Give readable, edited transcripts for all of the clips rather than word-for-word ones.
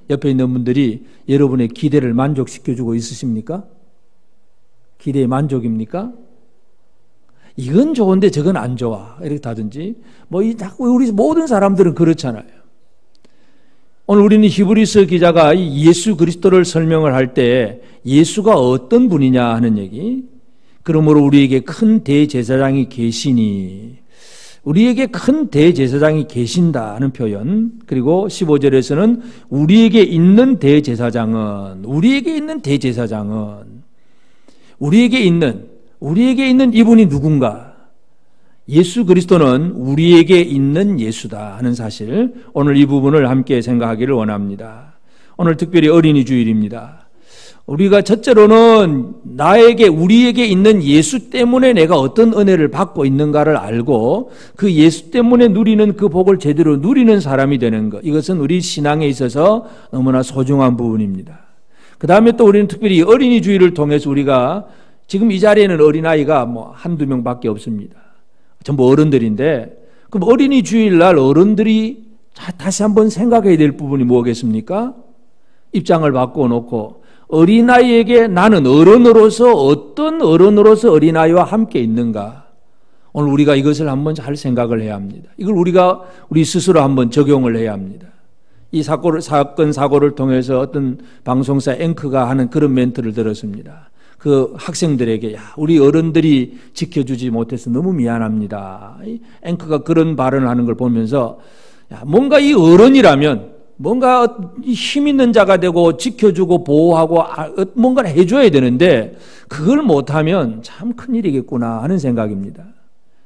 옆에 있는 분들이 여러분의 기대를 만족시켜주고 있으십니까? 기대에 만족입니까? 이건 좋은데 저건 안 좋아. 이렇게 하든지. 자꾸 우리 모든 사람들은 그렇잖아요. 오늘 우리는 히브리서 기자가 예수 그리스도를 설명을 할 때 예수가 어떤 분이냐 하는 얘기. 그러므로 우리에게 큰 대제사장이 계시니, 우리에게 큰 대제사장이 계신다는 표현. 그리고 15절에서는 우리에게 있는 대제사장은, 우리에게 있는 이분이 누군가? 예수 그리스도는 우리에게 있는 예수다 하는 사실, 오늘 이 부분을 함께 생각하기를 원합니다. 오늘 특별히 어린이 주일입니다. 우리가 첫째로는 우리에게 있는 예수 때문에 내가 어떤 은혜를 받고 있는가를 알고 그 예수 때문에 누리는 그 복을 제대로 누리는 사람이 되는 것, 이것은 우리 신앙에 있어서 너무나 소중한 부분입니다. 그 다음에 또 우리는 특별히 어린이 주일을 통해서 우리가, 지금 이 자리에는 어린아이가 한두 명밖에 없습니다. 전부 어른들인데, 그럼 어린이 주일날 어른들이 다시 한번 생각해야 될 부분이 뭐겠습니까? 입장을 바꿔놓고 어린아이에게 나는 어른으로서 어떤 어른으로서 어린아이와 함께 있는가? 오늘 우리가 이것을 한번 잘 생각을 해야 합니다. 이걸 우리 스스로 한번 적용을 해야 합니다. 이 사고를 통해서 어떤 방송사 앵커가 하는 그런 멘트를 들었습니다. 그 학생들에게, 우리 어른들이 지켜주지 못해서 너무 미안합니다. 앵커가 그런 발언을 하는 걸 보면서, 뭔가 이 어른이라면 뭔가 힘 있는 자가 되고 지켜주고 보호하고 뭔가를 해줘야 되는데 그걸 못하면 참 큰일이겠구나 하는 생각입니다.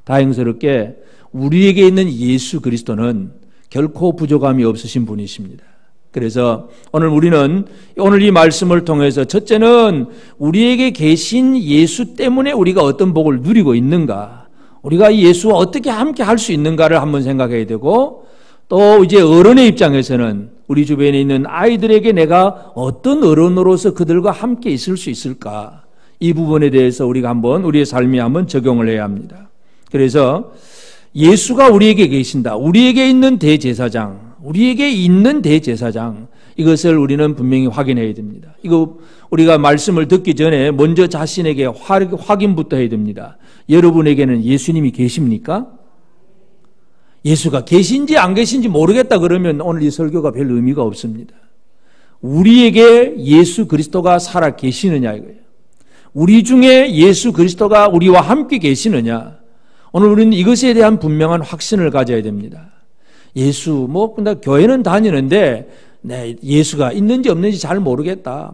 다행스럽게 우리에게 있는 예수 그리스도는 결코 부족함이 없으신 분이십니다. 그래서 오늘 이 말씀을 통해서 첫째는 우리에게 계신 예수 때문에 우리가 어떤 복을 누리고 있는가, 우리가 이 예수와 어떻게 함께 할 수 있는가를 한번 생각해야 되고, 또 이제 어른의 입장에서는 우리 주변에 있는 아이들에게 내가 어떤 어른으로서 그들과 함께 있을 수 있을까, 이 부분에 대해서 우리가 한번 우리의 삶에 한번 적용을 해야 합니다. 그래서 예수가 우리에게 계신다, 우리에게 있는 대제사장, 우리에게 있는 대제사장, 이것을 우리는 분명히 확인해야 됩니다. 이거 우리가 말씀을 듣기 전에 먼저 자신에게 확인부터 해야 됩니다. 여러분에게는 예수님이 계십니까? 예수가 계신지 안 계신지 모르겠다 그러면 오늘 이 설교가 별 의미가 없습니다. 우리에게 예수 그리스도가 살아 계시느냐 이거예요. 우리 중에 예수 그리스도가 우리와 함께 계시느냐. 오늘 우리는 이것에 대한 분명한 확신을 가져야 됩니다. 예수, 근데 교회는 다니는데, 예수가 있는지 없는지 잘 모르겠다.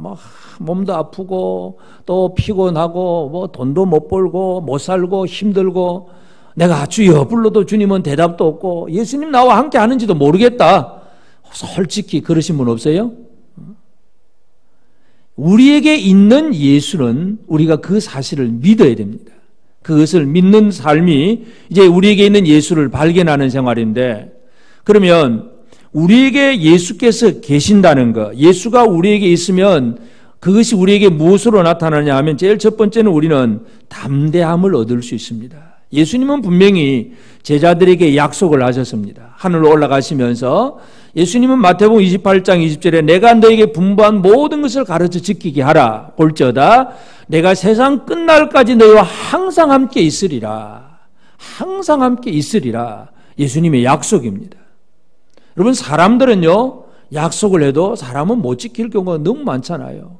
몸도 아프고, 또 피곤하고, 돈도 못 벌고, 못 살고, 힘들고, 내가 주여 불러도 주님은 대답도 없고, 예수님 나와 함께 하는지도 모르겠다. 솔직히 그러신 분 없어요? 우리에게 있는 예수는 우리가 그 사실을 믿어야 됩니다. 그것을 믿는 삶이 이제 우리에게 있는 예수를 발견하는 생활인데, 그러면 우리에게 예수께서 계신다는 것, 예수가 우리에게 있으면 그것이 우리에게 무엇으로 나타나냐 하면 제일 첫 번째는 우리는 담대함을 얻을 수 있습니다. 예수님은 분명히 제자들에게 약속을 하셨습니다. 하늘로 올라가시면서 예수님은 마태복음 28장 20절에 내가 너에게 분부한 모든 것을 가르쳐 지키게 하라. 볼지어다 내가 세상 끝날까지 너희와 항상 함께 있으리라. 항상 함께 있으리라. 예수님의 약속입니다. 여러분, 사람들은요, 약속을 해도 사람은 못 지킬 경우가 너무 많잖아요.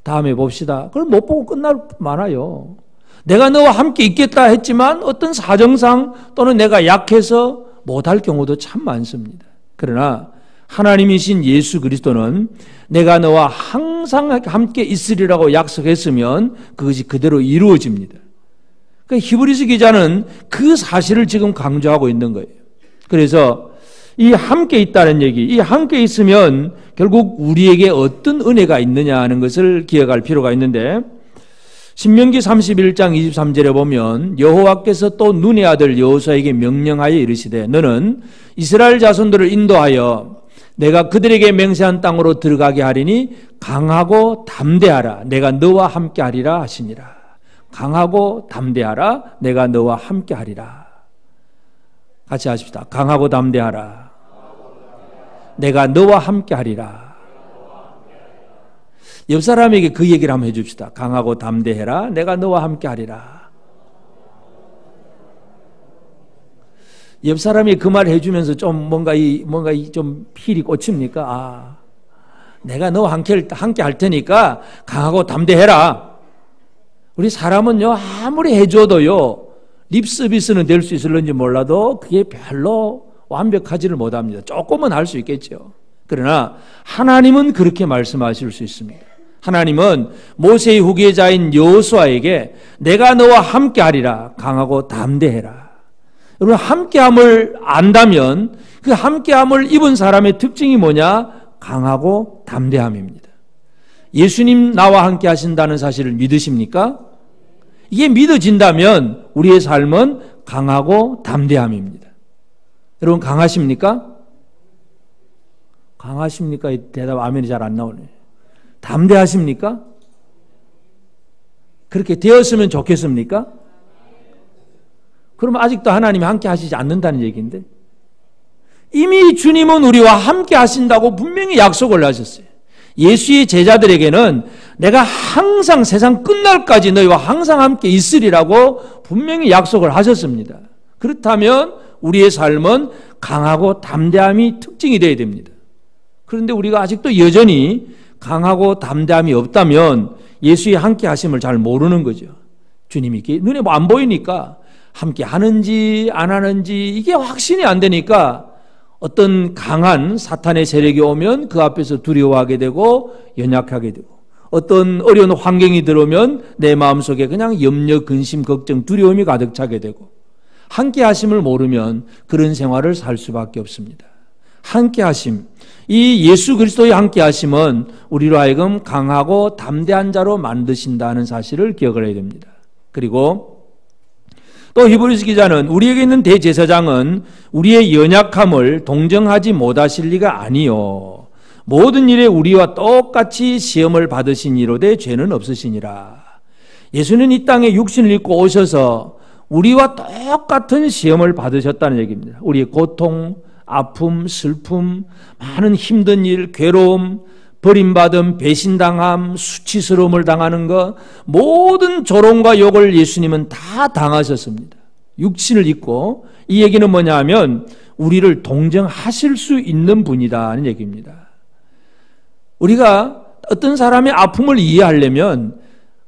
다음에 봅시다. 그걸 못 보고 끝날 많아요. 내가 너와 함께 있겠다 했지만 어떤 사정상 또는 내가 약해서 못할 경우도 참 많습니다. 그러나 하나님이신 예수 그리스도는 내가 너와 항상 함께 있으리라고 약속했으면 그것이 그대로 이루어집니다. 그러니까 히브리서 기자는 그 사실을 지금 강조하고 있는 거예요. 그래서 이 함께 있다는 얘기, 이 함께 있으면 결국 우리에게 어떤 은혜가 있느냐 하는 것을 기억할 필요가 있는데, 신명기 31장 23절에 보면 여호와께서 또 눈의 아들 여호수아에게 명령하여 이르시되 너는 이스라엘 자손들을 인도하여 내가 그들에게 맹세한 땅으로 들어가게 하리니 강하고 담대하라 내가 너와 함께 하리라 하시니라. 강하고 담대하라 내가 너와 함께 하리라. 같이 하십시다. 강하고 담대하라 내가 너와 함께 하리라. 옆 사람에게 그 얘기를 한번 해줍시다. 강하고 담대해라. 내가 너와 함께 하리라. 옆 사람이 그 말 해주면서 좀 뭔가 좀 필이 꽂힙니까? 내가 너와 함께 할 테니까 강하고 담대해라. 우리 사람은요, 아무리 해줘도요, 립 서비스는 될 수 있을런지 몰라도 그게 별로 완벽하지를 못합니다. 조금은 할 수 있겠죠. 그러나 하나님은 그렇게 말씀하실 수 있습니다. 하나님은 모세의 후계자인 여호수아에게 내가 너와 함께 하리라. 강하고 담대해라. 여러분, 함께함을 안다면 그 함께함을 입은 사람의 특징이 뭐냐? 강하고 담대함입니다. 예수님 나와 함께 하신다는 사실을 믿으십니까? 이게 믿어진다면 우리의 삶은 강하고 담대함입니다. 여러분, 강하십니까? 강하십니까? 이 대답 아멘이 잘 안 나오네. 담대하십니까? 그렇게 되었으면 좋겠습니까? 그러면 아직도 하나님이 함께 하시지 않는다는 얘기인데, 이미 주님은 우리와 함께 하신다고 분명히 약속을 하셨어요. 예수의 제자들에게는 내가 항상 세상 끝날까지 너희와 항상 함께 있으리라고 분명히 약속을 하셨습니다. 그렇다면 우리의 삶은 강하고 담대함이 특징이 되어야 됩니다. 그런데 우리가 아직도 여전히 강하고 담대함이 없다면 예수의 함께 하심을 잘 모르는 거죠. 주님이 눈에 뭐 안 보이니까 함께 하는지 안 하는지 이게 확신이 안 되니까 어떤 강한 사탄의 세력이 오면 그 앞에서 두려워하게 되고 연약하게 되고, 어떤 어려운 환경이 들어오면 내 마음속에 그냥 염려, 근심, 걱정, 두려움이 가득 차게 되고, 함께 하심을 모르면 그런 생활을 살 수밖에 없습니다. 함께 하심, 이 예수 그리스도의 함께 하심은 우리로 하여금 강하고 담대한 자로 만드신다는 사실을 기억을 해야 됩니다. 그리고 또 히브리서 기자는 우리에게 있는 대제사장은 우리의 연약함을 동정하지 못하실 리가 아니요 모든 일에 우리와 똑같이 시험을 받으신 이로되 죄는 없으시니라. 예수는 이 땅에 육신을 입고 오셔서 우리와 똑같은 시험을 받으셨다는 얘기입니다. 우리의 고통, 아픔, 슬픔, 많은 힘든 일, 괴로움, 버림받음, 배신당함, 수치스러움을 당하는 것, 모든 조롱과 욕을 예수님은 다 당하셨습니다. 육신을 입고. 이 얘기는 뭐냐 하면 우리를 동정하실 수 있는 분이다 하는 얘기입니다. 우리가 어떤 사람의 아픔을 이해하려면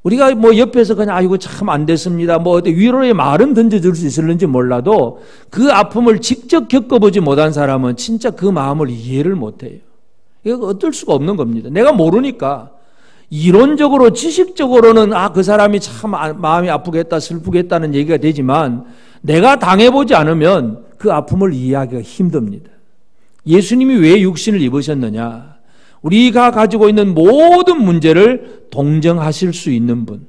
우리가 뭐 옆에서 그냥 아이고 참 안 됐습니다, 뭐 위로의 말은 던져줄 수 있을는지 몰라도 그 아픔을 직접 겪어보지 못한 사람은 진짜 그 마음을 이해를 못해요. 이거 어쩔 수가 없는 겁니다. 내가 모르니까. 이론적으로 지식적으로는 그 사람이 참 마음이 아프겠다 슬프겠다는 얘기가 되지만 내가 당해보지 않으면 그 아픔을 이해하기가 힘듭니다. 예수님이 왜 육신을 입으셨느냐? 우리가 가지고 있는 모든 문제를 동정하실 수 있는 분,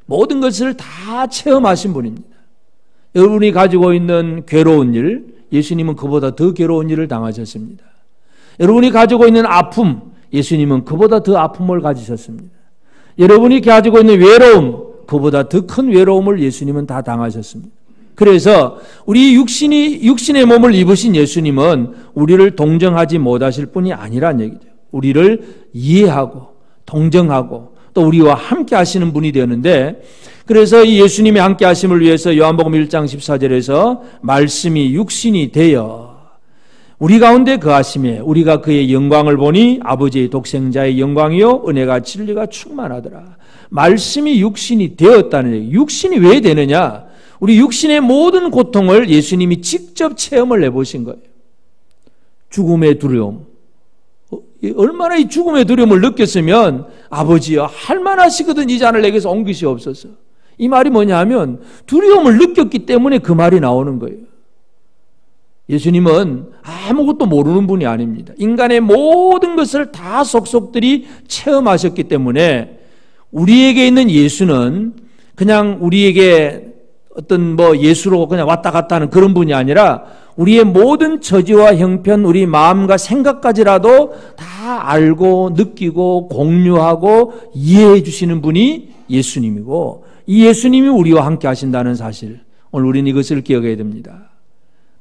모든 것을 다 체험하신 분입니다. 여러분이 가지고 있는 괴로운 일, 예수님은 그보다 더 괴로운 일을 당하셨습니다. 여러분이 가지고 있는 아픔, 예수님은 그보다 더 아픔을 가지셨습니다. 여러분이 가지고 있는 외로움, 그보다 더 큰 외로움을 예수님은 다 당하셨습니다. 그래서 우리 육신의 몸을 입으신 예수님은 우리를 동정하지 못하실 뿐이 아니란 얘기죠. 우리를 이해하고 동정하고 또 우리와 함께 하시는 분이 되었는데, 그래서 이 예수님의 함께 하심을 위해서 요한복음 1장 14절에서 말씀이 육신이 되어 우리 가운데 거하심에 우리가 그의 영광을 보니 아버지의 독생자의 영광이요 은혜가 진리가 충만하더라. 말씀이 육신이 되었다는 얘기. 육신이 왜 되느냐? 우리 육신의 모든 고통을 예수님이 직접 체험을 해보신 거예요. 죽음의 두려움, 얼마나 이 죽음의 두려움을 느꼈으면 아버지여 할만하시거든 이 잔을 내게서 옮기시옵소서. 이 말이 뭐냐 하면 두려움을 느꼈기 때문에 그 말이 나오는 거예요. 예수님은 아무것도 모르는 분이 아닙니다. 인간의 모든 것을 다 속속들이 체험하셨기 때문에 우리에게 있는 예수는 그냥 우리에게 어떤 예수로 그냥 왔다 갔다 하는 그런 분이 아니라 우리의 모든 처지와 형편, 우리 마음과 생각까지라도 다 알고 느끼고 공유하고 이해해 주시는 분이 예수님이고, 이 예수님이 우리와 함께 하신다는 사실, 오늘 우리는 이것을 기억해야 됩니다.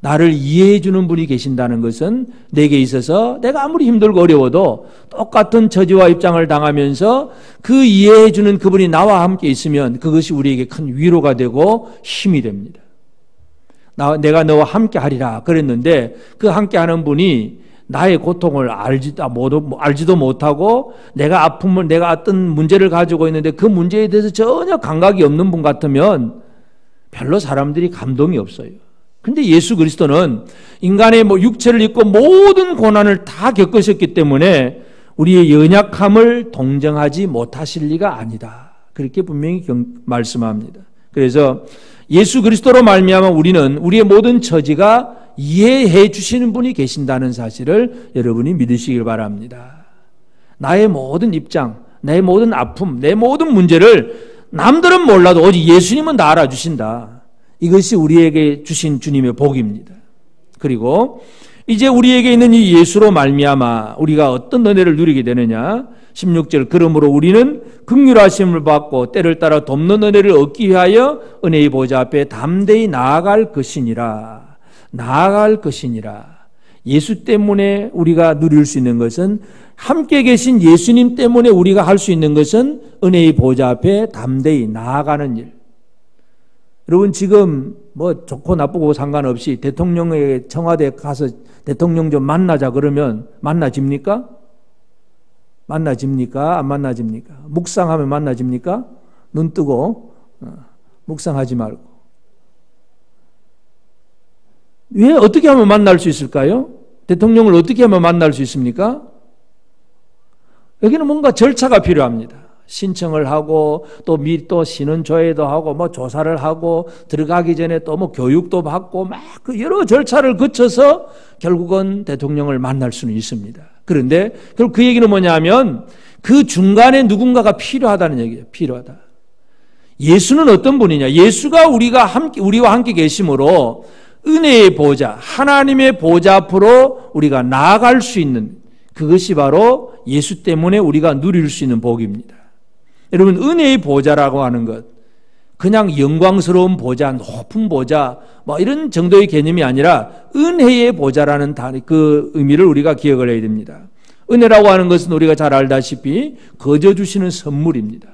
나를 이해해 주는 분이 계신다는 것은 내게 있어서 내가 아무리 힘들고 어려워도 똑같은 처지와 입장을 당하면서 그 이해해 주는 그분이 나와 함께 있으면 그것이 우리에게 큰 위로가 되고 힘이 됩니다. 내가 너와 함께 하리라 그랬는데 그 함께 하는 분이 나의 고통을 알지도 못하고 내가 아픔을, 내가 어떤 문제를 가지고 있는데 그 문제에 대해서 전혀 감각이 없는 분 같으면 별로 사람들이 감동이 없어요. 근데 예수 그리스도는 인간의 육체를 입고 모든 고난을 다 겪으셨기 때문에 우리의 연약함을 동정하지 못하실 리가 아니다. 그렇게 분명히 말씀합니다. 그래서 예수 그리스도로 말미암아 우리는 우리의 모든 처지가 이해해 주시는 분이 계신다는 사실을 여러분이 믿으시길 바랍니다. 나의 모든 입장, 내 모든 아픔, 내 모든 문제를 남들은 몰라도 오직 예수님은 다 알아주신다. 이것이 우리에게 주신 주님의 복입니다. 그리고 이제 우리에게 있는 이 예수로 말미암아 우리가 어떤 은혜를 누리게 되느냐? 16절 그러므로 우리는 긍휼하심을 받고 때를 따라 돕는 은혜를 얻기 위하여 은혜의 보좌 앞에 담대히 나아갈 것이니라. 나아갈 것이니라. 예수 때문에 우리가 누릴 수 있는 것은, 함께 계신 예수님 때문에 우리가 할 수 있는 것은 은혜의 보좌 앞에 담대히 나아가는 일. 여러분 지금 좋고 나쁘고 상관없이 대통령의 청와대에 가서 대통령 좀 만나자 그러면 만나집니까? 만나집니까? 안 만나집니까? 묵상하면 만나집니까? 눈 뜨고 묵상하지 말고. 왜 어떻게 하면 만날 수 있을까요? 대통령을 어떻게 하면 만날 수 있습니까? 여기는 뭔가 절차가 필요합니다. 신청을 하고 또 신원조회도 하고 조사를 하고 들어가기 전에 또 교육도 받고 그 여러 절차를 거쳐서 결국은 대통령을 만날 수는 있습니다. 그런데 결국 그 얘기는 뭐냐면 그 중간에 누군가가 필요하다는 얘기예요. 필요하다. 예수는 어떤 분이냐? 예수가 우리와 함께 계심으로 은혜의 보좌, 하나님의 보좌 앞으로 우리가 나아갈 수 있는, 그것이 바로 예수 때문에 우리가 누릴 수 있는 복입니다. 여러분, 은혜의 보좌라고 하는 것, 그냥 영광스러운 보좌, 높은 보좌 이런 정도의 개념이 아니라 은혜의 보좌라는 그 의미를 우리가 기억을 해야 됩니다. 은혜라고 하는 것은 우리가 잘 알다시피 거저 주시는 선물입니다.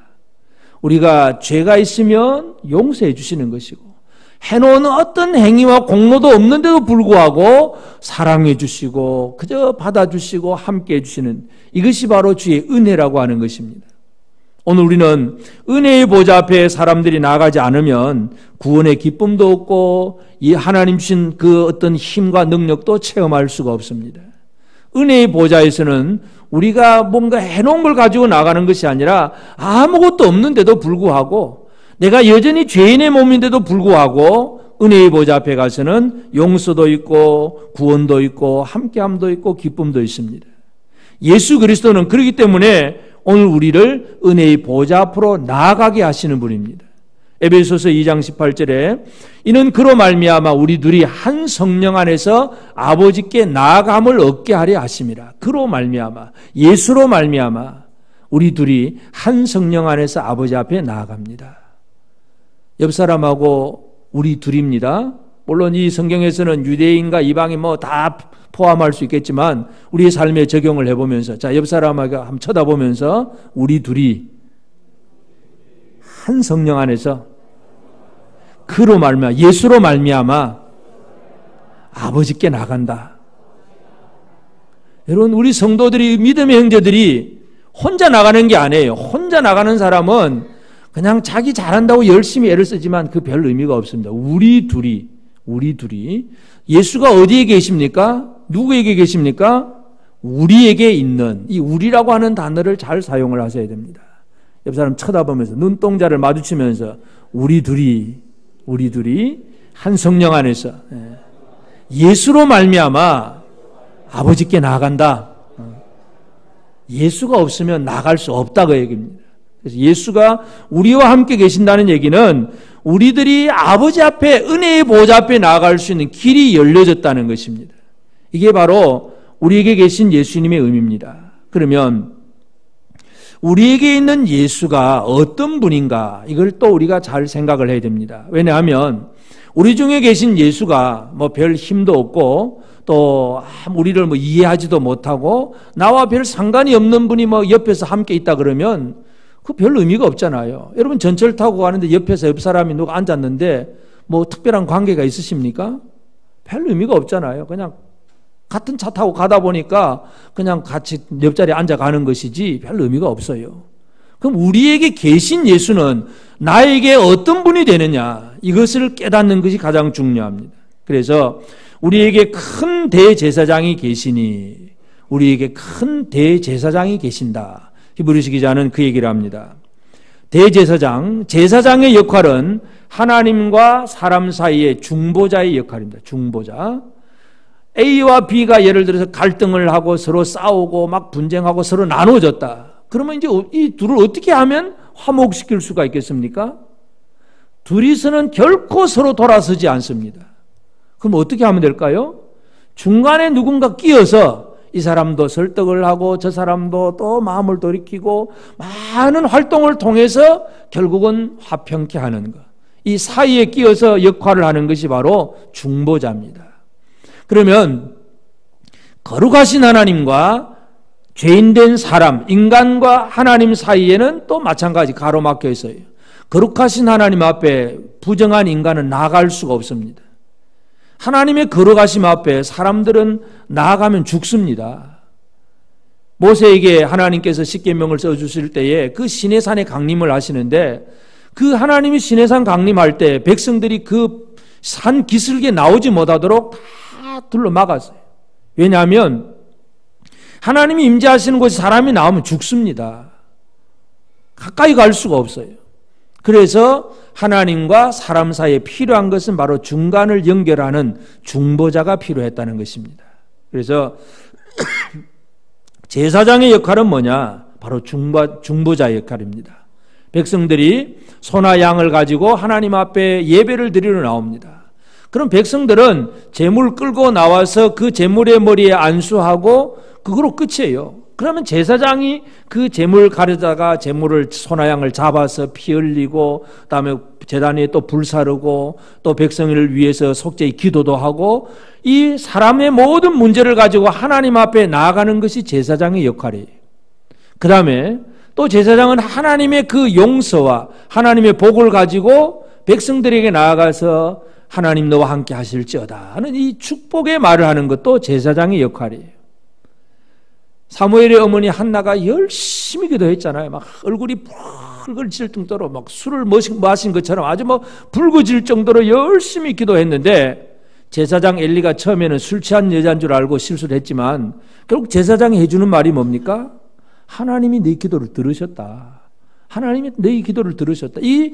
우리가 죄가 있으면 용서해 주시는 것이고, 해놓은 어떤 행위와 공로도 없는데도 불구하고 사랑해 주시고 그저 받아주시고 함께해 주시는, 이것이 바로 주의 은혜라고 하는 것입니다. 오늘 우리는 은혜의 보좌 앞에 사람들이 나가지 않으면 구원의 기쁨도 없고 이 하나님 주신 그 어떤 힘과 능력도 체험할 수가 없습니다. 은혜의 보좌에서는 우리가 뭔가 해놓은 걸 가지고 나가는 것이 아니라 아무것도 없는데도 불구하고, 내가 여전히 죄인의 몸인데도 불구하고 은혜의 보좌 앞에 가서는 용서도 있고 구원도 있고 함께함도 있고 기쁨도 있습니다. 예수 그리스도는 그렇기 때문에 오늘 우리를 은혜의 보좌 앞으로 나아가게 하시는 분입니다. 에베소서 2장 18절에 이는 그로 말미암아 우리 둘이 한 성령 안에서 아버지께 나아감을 얻게 하려 하심이라. 그로 말미암아, 예수로 말미암아 우리 둘이 한 성령 안에서 아버지 앞에 나아갑니다. 옆 사람하고 우리 둘입니다. 물론 이 성경에서는 유대인과 이방인 다 포함할 수 있겠지만 우리의 삶에 적용을 해보면서, 자, 옆 사람하고 한번 쳐다보면서 우리 둘이 한 성령 안에서 그로 말미암아, 예수로 말미암아 아버지께 나간다. 여러분, 우리 성도들이, 믿음의 형제들이 혼자 나가는 게 아니에요. 혼자 나가는 사람은 그냥 자기 잘한다고 열심히 애를 쓰지만 그 별 의미가 없습니다. 우리 둘이 예수가 어디에 계십니까? 누구에게 계십니까? 우리에게 있는, 이 우리라고 하는 단어를 잘 사용을 하셔야 됩니다. 옆 사람 쳐다보면서 눈동자를 마주치면서 우리 둘이 한 성령 안에서 예수로 말미암아 아버지께 나아간다. 예수가 없으면 나갈 수 없다 그 얘기입니다. 그래서 예수가 우리와 함께 계신다는 얘기는 우리들이 아버지 앞에, 은혜의 보좌 앞에 나아갈 수 있는 길이 열려졌다는 것입니다. 이게 바로 우리에게 계신 예수님의 의미입니다. 그러면 우리에게 있는 예수가 어떤 분인가, 이걸 또 우리가 잘 생각을 해야 됩니다. 왜냐하면 우리 중에 계신 예수가 뭐 별 힘도 없고 또 우리를 뭐 이해하지도 못하고 나와 별 상관이 없는 분이 뭐 옆에서 함께 있다 그러면 그 별 의미가 없잖아요. 여러분 전철 타고 가는데 옆에서 옆 사람이 누가 앉았는데 뭐 특별한 관계가 있으십니까? 별 의미가 없잖아요. 그냥 같은 차 타고 가다 보니까 그냥 같이 옆자리에 앉아가는 것이지 별 의미가 없어요. 그럼 우리에게 계신 예수는 나에게 어떤 분이 되느냐, 이것을 깨닫는 것이 가장 중요합니다. 그래서 우리에게 큰 대제사장이 계시니, 우리에게 큰 대제사장이 계신다. 히브리서 기자는 그 얘기를 합니다. 대제사장, 제사장의 역할은 하나님과 사람 사이의 중보자의 역할입니다. 중보자. A와 B가 예를 들어서 갈등을 하고 서로 싸우고 막 분쟁하고 서로 나눠졌다. 그러면 이제 이 둘을 어떻게 하면 화목시킬 수가 있겠습니까? 둘이서는 결코 서로 돌아서지 않습니다. 그럼 어떻게 하면 될까요? 중간에 누군가 끼어서 이 사람도 설득을 하고 저 사람도 또 마음을 돌이키고 많은 활동을 통해서 결국은 화평케 하는 것. 이 사이에 끼어서 역할을 하는 것이 바로 중보자입니다. 그러면 거룩하신 하나님과 죄인된 사람, 인간과 하나님 사이에는 또 마찬가지 가로막혀 있어요. 거룩하신 하나님 앞에 부정한 인간은 나아갈 수가 없습니다. 하나님의 거룩하심 앞에 사람들은 나아가면 죽습니다. 모세에게 하나님께서 십계명을 써주실 때에 그 시내산에 강림을 하시는데 그 하나님이 시내산 강림할 때 백성들이 그 산 기슭에 나오지 못하도록 다 둘러 막았어요. 왜냐하면 하나님이 임재하시는 곳에 사람이 나오면 죽습니다. 가까이 갈 수가 없어요. 그래서 하나님과 사람 사이에 필요한 것은 바로 중간을 연결하는 중보자가 필요했다는 것입니다. 그래서 제사장의 역할은 뭐냐? 바로 중보자의 역할입니다. 백성들이 소나 양을 가지고 하나님 앞에 예배를 드리러 나옵니다. 그럼 백성들은 제물 끌고 나와서 그 제물의 머리에 안수하고 그거로 끝이에요. 그러면 제사장이 그 제물 가려다가 제물을 소나 양을 잡아서 피 흘리고 그다음에 제단 위에 또 불 사르고 또 백성을 위해서 속죄의 기도도 하고 이 사람의 모든 문제를 가지고 하나님 앞에 나아가는 것이 제사장의 역할이에요. 그 다음에 또 제사장은 하나님의 그 용서와 하나님의 복을 가지고 백성들에게 나아가서 하나님 너와 함께 하실지어다 하는 이 축복의 말을 하는 것도 제사장의 역할이에요. 사무엘의 어머니 한나가 열심히 기도했잖아요. 막 얼굴이 붉어질 정도로 막 술을 마신 것처럼 아주 뭐 붉어질 정도로 열심히 기도했는데 제사장 엘리가 처음에는 술 취한 여자인 줄 알고 실수를 했지만 결국 제사장이 해주는 말이 뭡니까? 하나님이 네 기도를 들으셨다. 하나님이 네 기도를 들으셨다. 이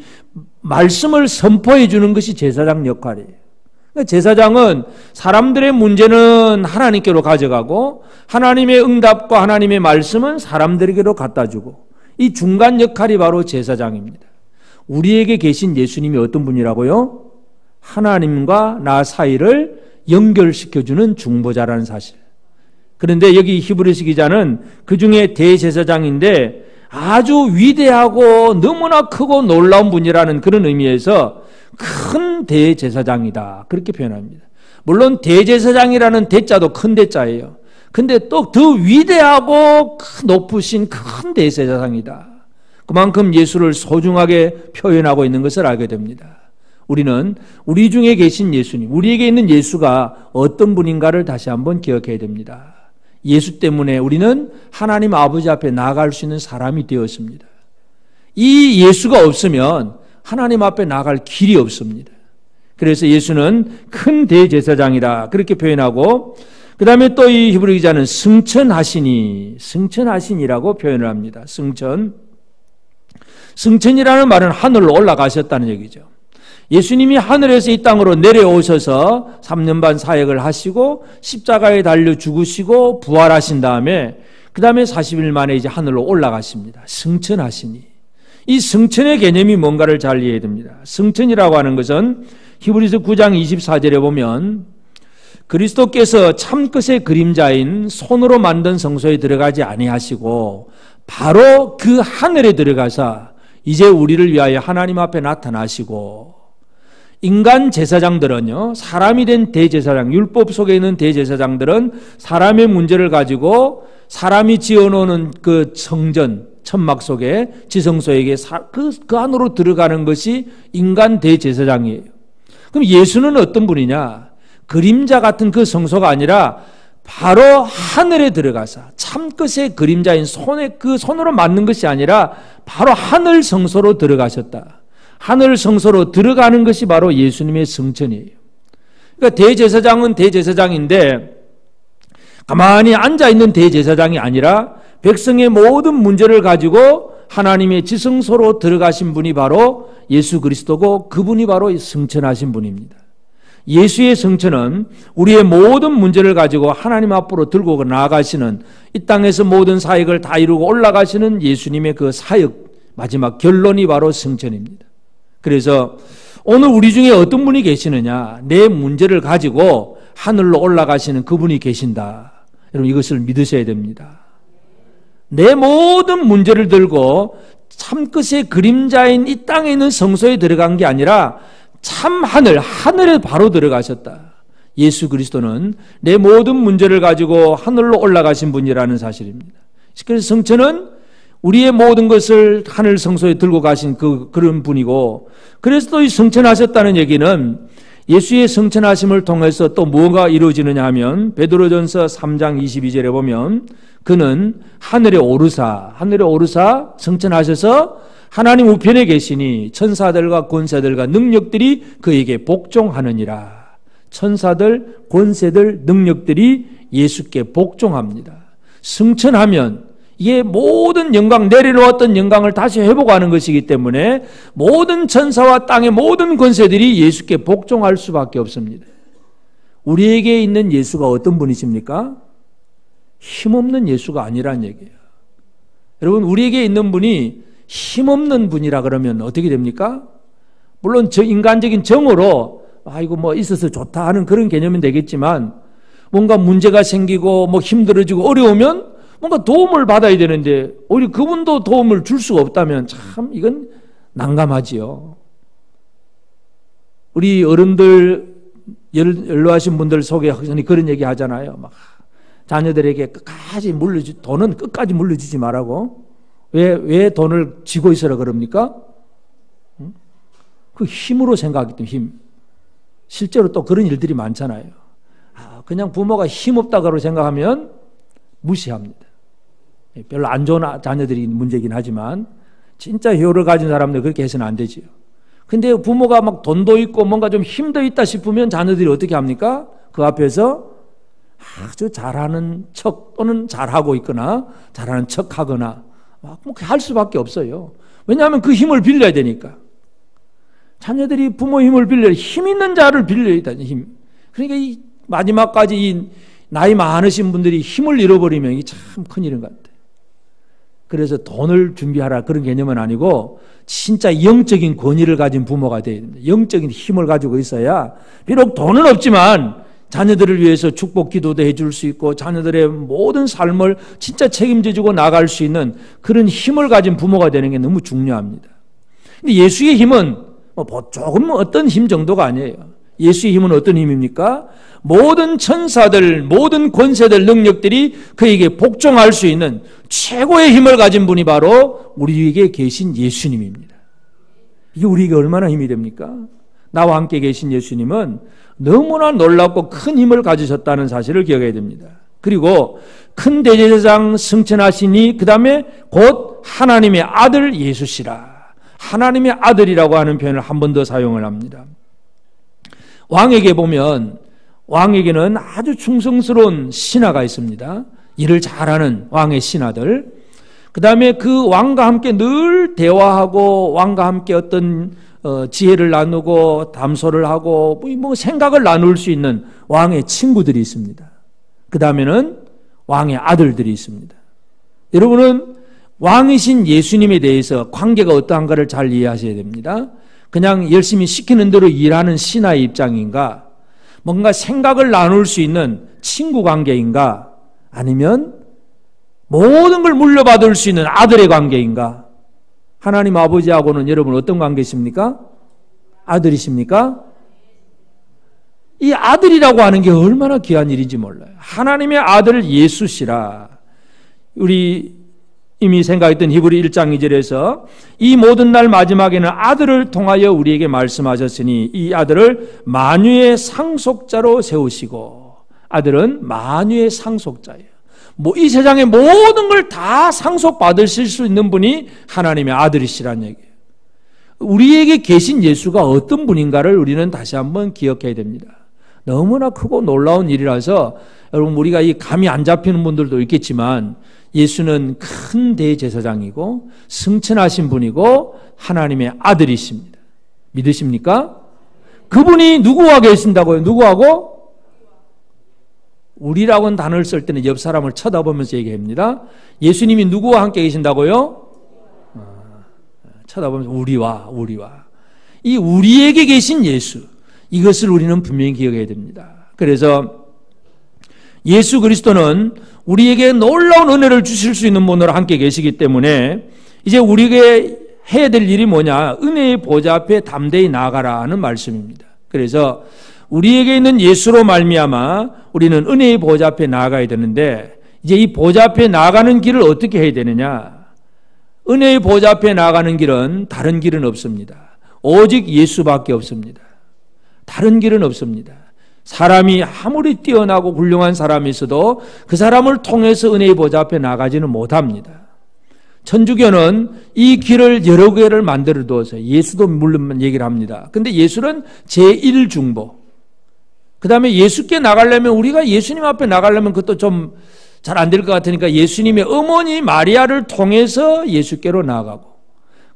말씀을 선포해 주는 것이 제사장 역할이에요. 그러니까 제사장은 사람들의 문제는 하나님께로 가져가고 하나님의 응답과 하나님의 말씀은 사람들에게로 갖다 주고 이 중간 역할이 바로 제사장입니다. 우리에게 계신 예수님이 어떤 분이라고요? 하나님과 나 사이를 연결시켜주는 중보자라는 사실. 그런데 여기 히브리서 기자는 그 중에 대제사장인데 아주 위대하고 너무나 크고 놀라운 분이라는 그런 의미에서 큰 대제사장이다 그렇게 표현합니다. 물론 대제사장이라는 대자도 큰 대자예요. 근데 또 더 위대하고 높으신 큰 대제사장이다. 그만큼 예수를 소중하게 표현하고 있는 것을 알게 됩니다. 우리는 우리 중에 계신 예수님, 우리에게 있는 예수가 어떤 분인가를 다시 한번 기억해야 됩니다. 예수 때문에 우리는 하나님 아버지 앞에 나아갈 수 있는 사람이 되었습니다. 이 예수가 없으면 하나님 앞에 나아갈 길이 없습니다. 그래서 예수는 큰 대제사장이다 그렇게 표현하고 그 다음에 또 이 히브리 기자는 승천하시니라고 표현을 합니다. 승천이라는 말은 하늘로 올라가셨다는 얘기죠. 예수님이 하늘에서 이 땅으로 내려오셔서 3년 반 사역을 하시고 십자가에 달려 죽으시고 부활하신 다음에 그 다음에 40일 만에 이제 하늘로 올라가십니다. 승천하시니. 이 승천의 개념이 뭔가를 잘 이해해야 됩니다. 승천이라고 하는 것은 히브리서 9장 24절에 보면 그리스도께서 참끝의 그림자인 손으로 만든 성소에 들어가지 아니하시고 바로 그 하늘에 들어가사 이제 우리를 위하여 하나님 앞에 나타나시고 인간 제사장들은요, 사람이 된 대제사장, 율법 속에 있는 대제사장들은 사람의 문제를 가지고 사람이 지어놓는 그 성전, 천막 속에 지성소에게 그 안으로 들어가는 것이 인간 대제사장이에요. 그럼 예수는 어떤 분이냐? 그림자 같은 그 성소가 아니라 바로 하늘에 들어가서 참끝의 그림자인 그 손으로 맞는 것이 아니라 바로 하늘 성소로 들어가셨다. 하늘 성소로 들어가는 것이 바로 예수님의 성천이에요. 그러니까 대제사장은 대제사장인데 가만히 앉아있는 대제사장이 아니라 백성의 모든 문제를 가지고 하나님의 지성소로 들어가신 분이 바로 예수 그리스도고 그분이 바로 성천하신 분입니다. 예수의 성천은 우리의 모든 문제를 가지고 하나님 앞으로 들고 나아가시는, 이 땅에서 모든 사역을 다 이루고 올라가시는 예수님의 그 사역 마지막 결론이 바로 성천입니다. 그래서 오늘 우리 중에 어떤 분이 계시느냐? 내 문제를 가지고 하늘로 올라가시는 그분이 계신다. 여러분 이것을 믿으셔야 됩니다. 내 모든 문제를 들고 참끝의 그림자인 이 땅에 있는 성소에 들어간 게 아니라 참 하늘에 바로 들어가셨다. 예수 그리스도는 내 모든 문제를 가지고 하늘로 올라가신 분이라는 사실입니다. 그래서 성천은 우리의 모든 것을 하늘 성소에 들고 가신 그런 분이고, 그래서 또 이 성천하셨다는 얘기는 예수의 성천하심을 통해서 또 뭐가 이루어지느냐 하면 베드로전서 3장 22절에 보면 그는 하늘에 오르사 성천하셔서 하나님 우편에 계시니 천사들과 권세들과 능력들이 그에게 복종하느니라. 천사들, 권세들, 능력들이 예수께 복종합니다. 승천하면 이게 모든 영광, 내려놓았던 영광을 다시 회복하는 것이기 때문에 모든 천사와 땅의 모든 권세들이 예수께 복종할 수밖에 없습니다. 우리에게 있는 예수가 어떤 분이십니까? 힘없는 예수가 아니란 얘기예요. 여러분, 우리에게 있는 분이 힘없는 분이라 그러면 어떻게 됩니까? 물론 저 인간적인 정으로 이거 뭐 있어서 좋다 하는 그런 개념은 되겠지만, 뭔가 문제가 생기고 뭐 힘들어지고 어려우면 뭔가 도움을 받아야 되는데 오히려 그분도 도움을 줄 수가 없다면 참 이건 난감하지요. 우리 어른들, 연로하신 분들 속에 그런 얘기 하잖아요. 막 자녀들에게 끝까지 돈은 끝까지 물려주지 말라고. 왜 돈을 쥐고 있으라 그럽니까? 그 힘으로 생각하기 때문에 힘. 실제로 또 그런 일들이 많잖아요. 그냥 부모가 힘없다고 생각하면 무시합니다. 별로 안 좋은 자녀들이 문제긴 하지만 진짜 효를 가진 사람들 그렇게 해서는 안 되지요. 근데 부모가 막 돈도 있고 뭔가 좀 힘도 있다 싶으면 자녀들이 어떻게 합니까? 그 앞에서 아주 잘하는 척 또는 잘하고 있거나 잘하는 척 하거나 막 할 수밖에 없어요. 왜냐하면 그 힘을 빌려야 되니까. 자녀들이 부모 힘을 빌려야, 힘 있는 자를 빌려야 돼, 힘. 그러니까 이 마지막까지 이 나이 많으신 분들이 힘을 잃어버리면 이게 참 큰일인 것 같아요. 그래서 돈을 준비하라 그런 개념은 아니고 진짜 영적인 권위를 가진 부모가 돼야 됩니다. 영적인 힘을 가지고 있어야 비록 돈은 없지만 자녀들을 위해서 축복 기도도 해줄 수 있고 자녀들의 모든 삶을 진짜 책임져주고 나갈 수 있는 그런 힘을 가진 부모가 되는 게 너무 중요합니다. 근데 예수의 힘은 조금 어떤 힘 정도가 아니에요. 예수의 힘은 어떤 힘입니까? 모든 천사들, 모든 권세들, 능력들이 그에게 복종할 수 있는 최고의 힘을 가진 분이 바로 우리에게 계신 예수님입니다. 이게 우리에게 얼마나 힘이 됩니까? 나와 함께 계신 예수님은 너무나 놀랍고 큰 힘을 가지셨다는 사실을 기억해야 됩니다. 그리고 큰 대제사장 승천하시니 그 다음에 곧 하나님의 아들 예수시라. 하나님의 아들이라고 하는 표현을 한 번 더 사용을 합니다. 왕에게 보면 왕에게는 아주 충성스러운 신하가 있습니다. 일을 잘하는 왕의 신하들. 그 다음에 그 왕과 함께 늘 대화하고 왕과 함께 어떤 지혜를 나누고 담소를 하고 뭐 생각을 나눌 수 있는 왕의 친구들이 있습니다. 그 다음에는 왕의 아들들이 있습니다. 여러분은 왕이신 예수님에 대해서 관계가 어떠한가를 잘 이해하셔야 됩니다. 그냥 열심히 시키는 대로 일하는 신하의 입장인가? 뭔가 생각을 나눌 수 있는 친구 관계인가? 아니면 모든 걸 물려받을 수 있는 아들의 관계인가? 하나님 아버지하고는 여러분 어떤 관계십니까? 아들이십니까? 이 아들이라고 하는 게 얼마나 귀한 일인지 몰라요. 하나님의 아들 예수시라. 우리 이미 생각했던 히브리 1장 2절에서 이 모든 날 마지막에는 아들을 통하여 우리에게 말씀하셨으니 이 아들을 만유의 상속자로 세우시고, 아들은 만유의 상속자예요. 이 세상의 모든 걸 다 상속받으실 수 있는 분이 하나님의 아들이시라는 얘기예요. 우리에게 계신 예수가 어떤 분인가를 우리는 다시 한번 기억해야 됩니다. 너무나 크고 놀라운 일이라서 여러분, 우리가 이 감이 안 잡히는 분들도 있겠지만 예수는 큰 대제사장이고 승천하신 분이고 하나님의 아들이십니다. 믿으십니까? 그분이 누구와 계신다고요? 누구하고? 우리라고는 단어를 쓸 때는 옆 사람을 쳐다보면서 얘기합니다. 예수님이 누구와 함께 계신다고요? 쳐다보면서 우리와. 이 우리에게 계신 예수, 이것을 우리는 분명히 기억해야 됩니다. 그래서 예수 그리스도는 우리에게 놀라운 은혜를 주실 수 있는 분으로 함께 계시기 때문에 이제 우리에게 해야 될 일이 뭐냐? 은혜의 보좌 앞에 담대히 나아가라 하는 말씀입니다. 그래서 우리에게 있는 예수로 말미암아 우리는 은혜의 보좌 앞에 나아가야 되는데, 이제 이 보좌 앞에 나아가는 길을 어떻게 해야 되느냐? 은혜의 보좌 앞에 나아가는 길은 다른 길은 없습니다. 오직 예수밖에 없습니다. 다른 길은 없습니다. 사람이 아무리 뛰어나고 훌륭한 사람이 있어도 그 사람을 통해서 은혜의 보좌 앞에 나가지는 못합니다. 천주교는 이 길을 여러 개를 만들어 두어서, 예수도 물론 얘기를 합니다. 근데 예수는 제1중보. 그 다음에 예수께 나가려면, 우리가 예수님 앞에 나가려면 그것도 좀 잘 안 될 것 같으니까 예수님의 어머니 마리아를 통해서 예수께로 나아가고,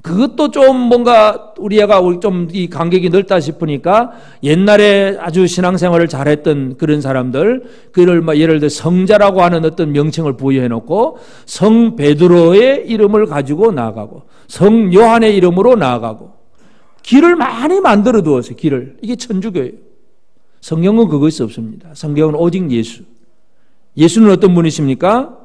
그것도 좀 뭔가 우리가 좀 이 간격이 넓다 싶으니까 옛날에 아주 신앙생활을 잘했던 그런 사람들, 그를 예를 들어 성자라고 하는 어떤 명칭을 부여해 놓고 성 베드로의 이름을 가지고 나아가고 성 요한의 이름으로 나아가고, 길을 많이 만들어 두어서 길을, 이게 천주교예요. 성경은 그것이 없습니다. 성경은 오직 예수. 예수는 어떤 분이십니까?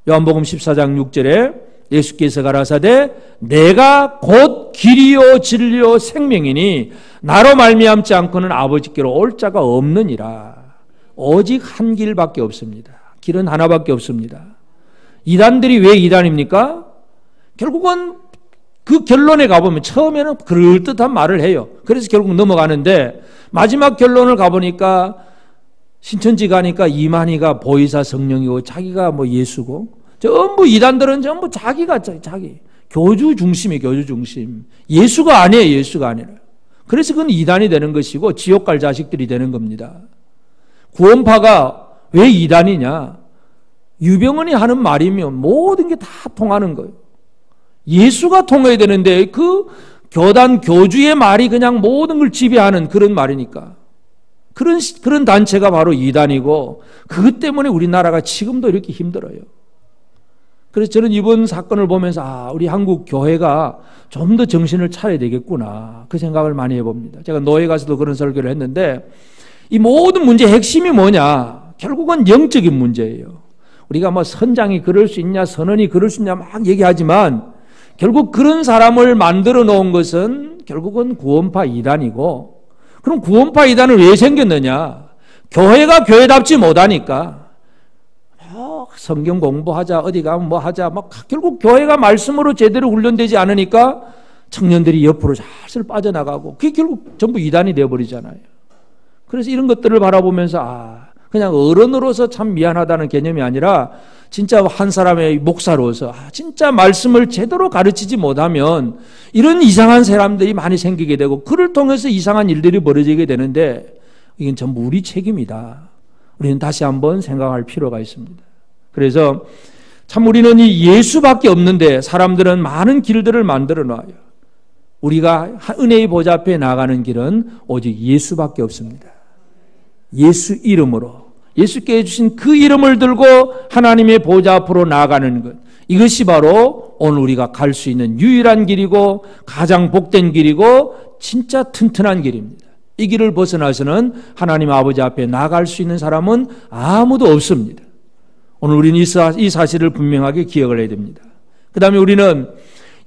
요한복음 14장 6절에 예수께서 가라사대 내가 곧 길이요 진리요 생명이니 나로 말미암지 않고는 아버지께로 올 자가 없느니라. 오직 한 길밖에 없습니다. 길은 하나밖에 없습니다. 이단들이 왜 이단입니까? 결국은 그 결론에 가보면 처음에는 그럴듯한 말을 해요. 그래서 결국 넘어가는데 마지막 결론을 가보니까 신천지 가니까 이만희가 보이사 성령이고 자기가 예수고, 전부 이단들은 전부 자기가 자기 교주 중심이 교주 중심. 예수가 아니에요. 예수가 아니라. 그래서 그건 이단이 되는 것이고 지옥 갈 자식들이 되는 겁니다. 구원파가 왜 이단이냐? 유병헌이 하는 말이면 모든 게 다 통하는 거예요. 예수가 통해야 되는데 그 교단 교주의 말이 그냥 모든 걸 지배하는 그런 말이니까. 그런 단체가 바로 이단이고, 그것 때문에 우리나라가 지금도 이렇게 힘들어요. 그래서 저는 이번 사건을 보면서 우리 한국 교회가 좀 더 정신을 차려야 되겠구나, 그 생각을 많이 해봅니다. 제가 노예 가서도 그런 설교를 했는데, 이 모든 문제의 핵심이 뭐냐? 결국은 영적인 문제예요. 우리가 선장이 그럴 수 있냐, 선원이 그럴 수 있냐 막 얘기하지만 결국 그런 사람을 만들어 놓은 것은 결국은 구원파 이단이고, 그럼 구원파 이단은 왜 생겼느냐? 교회가 교회답지 못하니까 성경 공부하자, 어디 가면 하자, 결국 교회가 말씀으로 제대로 훈련되지 않으니까 청년들이 옆으로 살살 빠져나가고, 그게 결국 전부 이단이 되어버리잖아요. 그래서 이런 것들을 바라보면서 그냥 어른으로서 참 미안하다는 개념이 아니라 진짜 한 사람의 목사로서 진짜 말씀을 제대로 가르치지 못하면 이런 이상한 사람들이 많이 생기게 되고, 그를 통해서 이상한 일들이 벌어지게 되는데 이건 전부 우리 책임이다. 우리는 다시 한번 생각할 필요가 있습니다. 그래서 참 우리는 이 예수밖에 없는데 사람들은 많은 길들을 만들어 놔요. 우리가 은혜의 보좌 앞에 나가는 길은 오직 예수밖에 없습니다. 예수 이름으로, 예수께 주신 그 이름을 들고 하나님의 보좌 앞으로 나아가는 것, 이것이 바로 오늘 우리가 갈 수 있는 유일한 길이고 가장 복된 길이고 진짜 튼튼한 길입니다. 이 길을 벗어나서는 하나님 아버지 앞에 나아갈 수 있는 사람은 아무도 없습니다. 오늘 우리는 이 사실을 분명하게 기억을 해야 됩니다. 그 다음에 우리는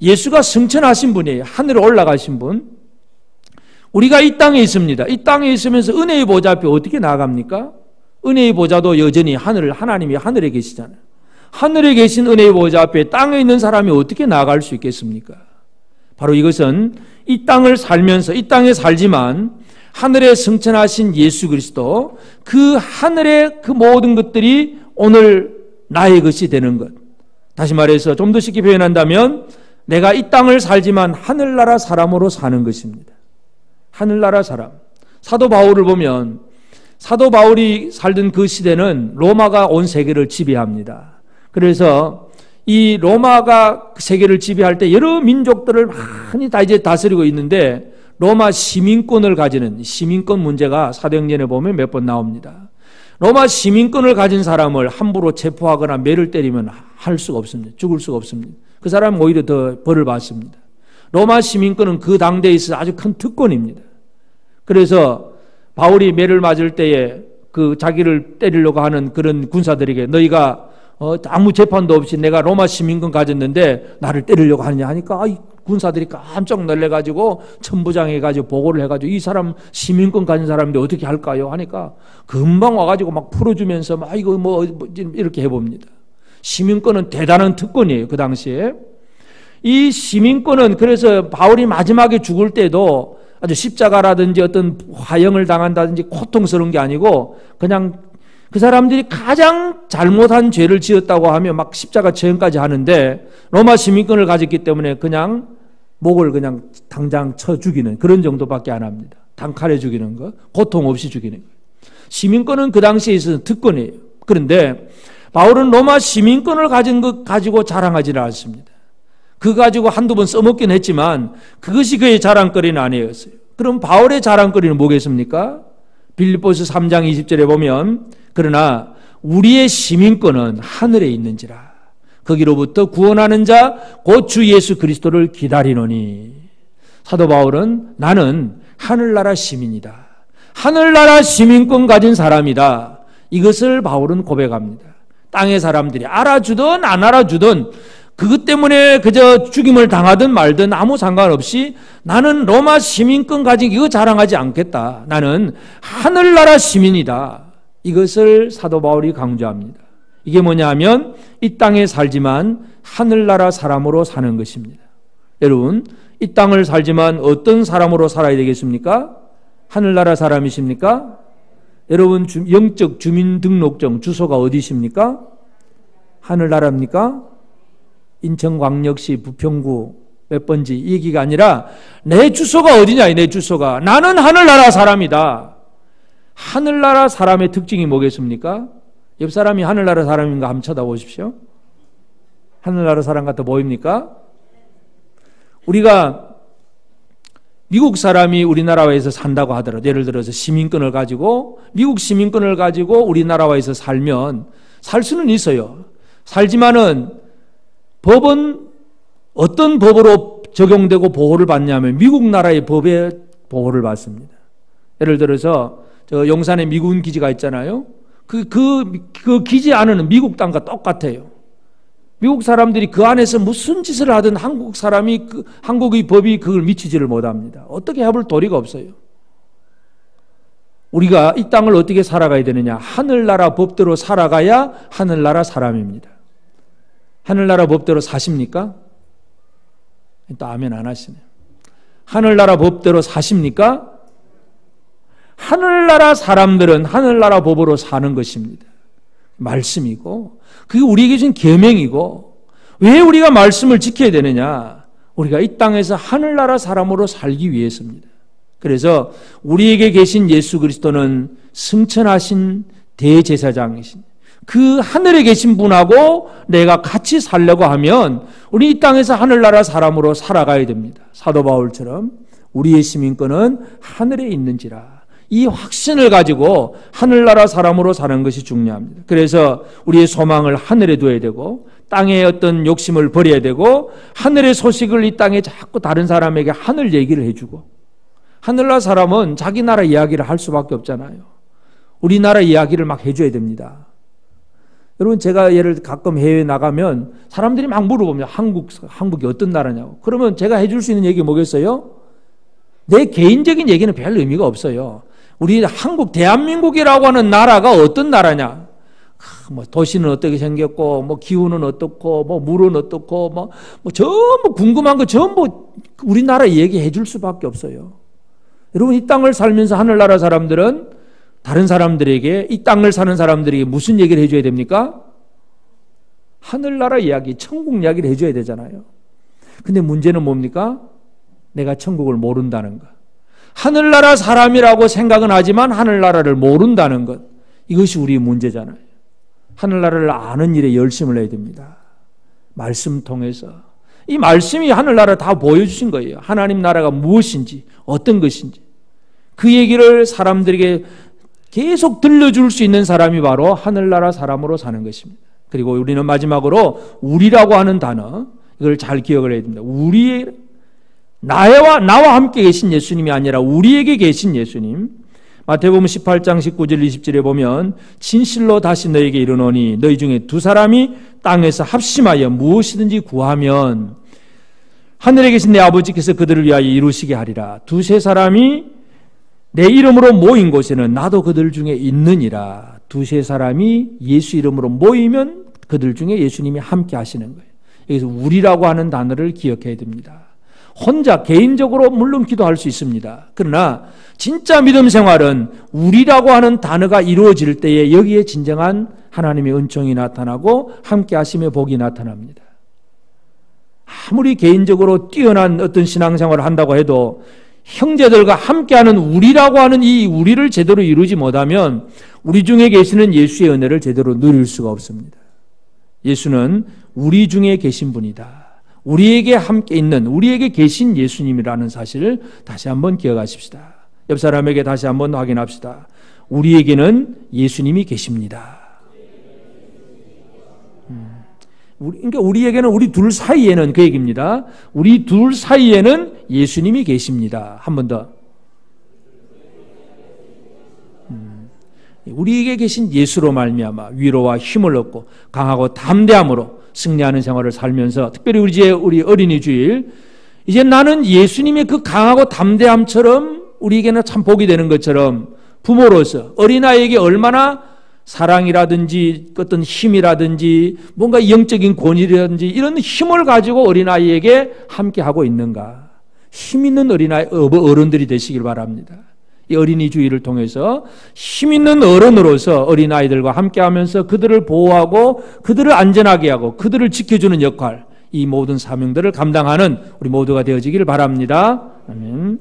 예수가 승천하신 분이에요. 하늘에 올라가신 분. 우리가 이 땅에 있습니다. 이 땅에 있으면서 은혜의 보좌 앞에 어떻게 나아갑니까? 은혜의 보좌도 여전히 하나님이 하늘에 계시잖아요. 하늘에 계신 은혜의 보좌 앞에 땅에 있는 사람이 어떻게 나아갈 수 있겠습니까? 바로 이것은 이 땅을 살면서, 이 땅에 살지만 하늘에 승천하신 예수 그리스도, 그 하늘의 그 모든 것들이 오늘 나의 것이 되는 것. 다시 말해서 좀 더 쉽게 표현한다면 내가 이 땅을 살지만 하늘나라 사람으로 사는 것입니다. 하늘나라 사람. 사도 바울을 보면 사도 바울이 살던 그 시대는 로마가 온 세계를 지배합니다. 그래서 이 로마가 세계를 지배할 때 여러 민족들을 많이 다 이제 다스리고 있는데 로마 시민권을 가지는 시민권 문제가 사도행전에 보면 몇 번 나옵니다. 로마 시민권을 가진 사람을 함부로 체포하거나 매를 때리면 할 수가 없습니다. 죽을 수가 없습니다. 그 사람은 오히려 더 벌을 받습니다. 로마 시민권은 그 당대에 있어서 아주 큰 특권입니다. 그래서 바울이 매를 맞을 때에 그 자기를 때리려고 하는 그런 군사들에게 너희가 아무 재판도 없이 내가 로마 시민권 가졌는데 나를 때리려고 하느냐 하니까 군사들이 깜짝 놀래가지고 천부장해가지고 보고를 해가지고 이 사람 시민권 가진 사람인데 어떻게 할까요? 하니까 금방 와가지고 막 풀어주면서 막 이거 뭐 이렇게 해봅니다. 시민권은 대단한 특권이에요. 그 당시에. 이 시민권은 그래서 바울이 마지막에 죽을 때도 아주 십자가라든지 어떤 화형을 당한다든지 고통스러운 게 아니고 그냥 그 사람들이 가장 잘못한 죄를 지었다고 하면 막 십자가 처형까지 하는데 로마 시민권을 가졌기 때문에 그냥 목을 그냥 당장 쳐 죽이는 그런 정도밖에 안 합니다. 단칼에 죽이는 거, 고통 없이 죽이는 거. 시민권은 그 당시에 있어서 특권이에요. 그런데 바울은 로마 시민권을 가진 것 가지고 자랑하지는 않습니다. 그거 가지고 한두 번 써먹긴 했지만 그것이 그의 자랑거리는 아니었어요. 그럼 바울의 자랑거리는 뭐겠습니까? 빌립보서 3장 20절에 보면 그러나 우리의 시민권은 하늘에 있는지라 거기로부터 구원하는 자 곧 주 예수 그리스도를 기다리노니. 사도 바울은 나는 하늘나라 시민이다. 하늘나라 시민권 가진 사람이다. 이것을 바울은 고백합니다. 땅의 사람들이 알아주든 안 알아주든 그것 때문에 그저 죽임을 당하든 말든 아무 상관없이 나는 로마 시민권 가지고 이거 자랑하지 않겠다. 나는 하늘나라 시민이다. 이것을 사도 바울이 강조합니다. 이게 뭐냐 하면 이 땅에 살지만 하늘나라 사람으로 사는 것입니다. 여러분, 이 땅을 살지만 어떤 사람으로 살아야 되겠습니까? 하늘나라 사람이십니까? 여러분 영적 주민등록증 주소가 어디십니까? 하늘나라입니까? 인천광역시 부평구 몇 번지 이 얘기가 아니라 내 주소가 어디냐, 내 주소가. 나는 하늘나라 사람이다. 하늘나라 사람의 특징이 뭐겠습니까? 옆 사람이 하늘나라 사람인가 한번 쳐다보십시오. 하늘나라 사람 같아 보입니까? 우리가 미국 사람이 우리나라에서 산다고 하더라도 예를 들어서 시민권을 가지고 미국 시민권을 가지고 우리나라에서 살면 살 수는 있어요. 살지만은 법은 어떤 법으로 적용되고 보호를 받냐면 미국 나라의 법에 보호를 받습니다. 예를 들어서 저 용산에 미군 기지가 있잖아요. 그 기지 안에는 미국 땅과 똑같아요. 미국 사람들이 그 안에서 무슨 짓을 하든 한국 사람이 한국의 법이 그걸 미치지를 못합니다. 어떻게 해볼 도리가 없어요. 우리가 이 땅을 어떻게 살아가야 되느냐? 하늘나라 법대로 살아가야 하늘나라 사람입니다. 하늘나라 법대로 사십니까? 또 아멘 안 하시네요. 하늘나라 법대로 사십니까? 하늘나라 사람들은 하늘나라 법으로 사는 것입니다. 말씀이고 그게 우리에게 준 계명이고 왜 우리가 말씀을 지켜야 되느냐? 우리가 이 땅에서 하늘나라 사람으로 살기 위해서입니다. 그래서 우리에게 계신 예수 그리스도는 승천하신 대제사장이신 그 하늘에 계신 분하고 내가 같이 살려고 하면 우리 이 땅에서 하늘나라 사람으로 살아가야 됩니다. 사도 바울처럼 우리의 시민권은 하늘에 있는지라. 이 확신을 가지고 하늘나라 사람으로 사는 것이 중요합니다. 그래서 우리의 소망을 하늘에 둬야 되고 땅의 어떤 욕심을 버려야 되고 하늘의 소식을 이 땅에 자꾸 다른 사람에게 하늘 얘기를 해주고 하늘나라 사람은 자기 나라 이야기를 할 수밖에 없잖아요. 우리나라 이야기를 막 해줘야 됩니다. 여러분 제가 가끔 해외에 나가면 사람들이 막 물어봅니다. 한국이 어떤 나라냐고. 그러면 제가 해줄 수 있는 얘기 뭐겠어요? 내 개인적인 얘기는 별 의미가 없어요. 우리 한국, 대한민국이라고 하는 나라가 어떤 나라냐? 뭐 도시는 어떻게 생겼고, 뭐 기후는 어떻고, 뭐 물은 어떻고, 뭐 전부 궁금한 거 전부 우리나라 얘기해 줄 수밖에 없어요. 여러분, 이 땅을 살면서 하늘나라 사람들은 다른 사람들에게, 이 땅을 사는 사람들에게 무슨 얘기를 해줘야 됩니까? 하늘나라 이야기, 천국 이야기를 해줘야 되잖아요. 근데 문제는 뭡니까? 내가 천국을 모른다는 것. 하늘나라 사람이라고 생각은 하지만 하늘나라를 모른다는 것. 이것이 우리의 문제잖아요. 하늘나라를 아는 일에 열심을 해야 됩니다. 말씀 통해서. 이 말씀이 하늘나라 다 보여주신 거예요. 하나님 나라가 무엇인지, 어떤 것인지. 그 얘기를 사람들에게 계속 들려줄 수 있는 사람이 바로 하늘나라 사람으로 사는 것입니다. 그리고 우리는 마지막으로 우리라고 하는 단어, 이걸 잘 기억을 해야 됩니다. 나와 함께 계신 예수님이 아니라 우리에게 계신 예수님. 마태복음 18장 19절 20절에 보면 진실로 다시 너에게 이르노니 너희 중에 두 사람이 땅에서 합심하여 무엇이든지 구하면 하늘에 계신 내 아버지께서 그들을 위하여 이루시게 하리라. 두세 사람이 내 이름으로 모인 곳에는 나도 그들 중에 있느니라. 두세 사람이 예수 이름으로 모이면 그들 중에 예수님이 함께 하시는 거예요. 여기서 우리라고 하는 단어를 기억해야 됩니다. 혼자 개인적으로 물론 기도할 수 있습니다. 그러나 진짜 믿음 생활은 우리라고 하는 단어가 이루어질 때에 여기에 진정한 하나님의 은총이 나타나고 함께 하심의 복이 나타납니다. 아무리 개인적으로 뛰어난 어떤 신앙생활을 한다고 해도 형제들과 함께하는 우리라고 하는 이 우리를 제대로 이루지 못하면 우리 중에 계시는 예수의 은혜를 제대로 누릴 수가 없습니다. 예수는 우리 중에 계신 분이다. 우리에게 함께 있는, 우리에게 계신 예수님이라는 사실을 다시 한번 기억하십시다. 옆 사람에게 다시 한번 확인합시다. 우리에게는 예수님이 계십니다. 그러니까 우리에게는, 우리 둘 사이에는, 그 얘기입니다. 우리 둘 사이에는 예수님이 계십니다. 한 번 더. 우리에게 계신 예수로 말미암아 위로와 힘을 얻고 강하고 담대함으로 승리하는 생활을 살면서, 특별히 우리 어린이 주일, 이제 나는 예수님의 그 강하고 담대함처럼 우리에게는 참 복이 되는 것처럼 부모로서 어린아이에게 얼마나 사랑이라든지 어떤 힘이라든지 뭔가 영적인 권위라든지 이런 힘을 가지고 어린아이에게 함께하고 있는가. 힘 있는 어른들이 되시길 바랍니다. 이 어린이 주일을 통해서 힘 있는 어른으로서 어린아이들과 함께하면서 그들을 보호하고 그들을 안전하게 하고 그들을 지켜주는 역할, 이 모든 사명들을 감당하는 우리 모두가 되어지길 바랍니다. 아멘.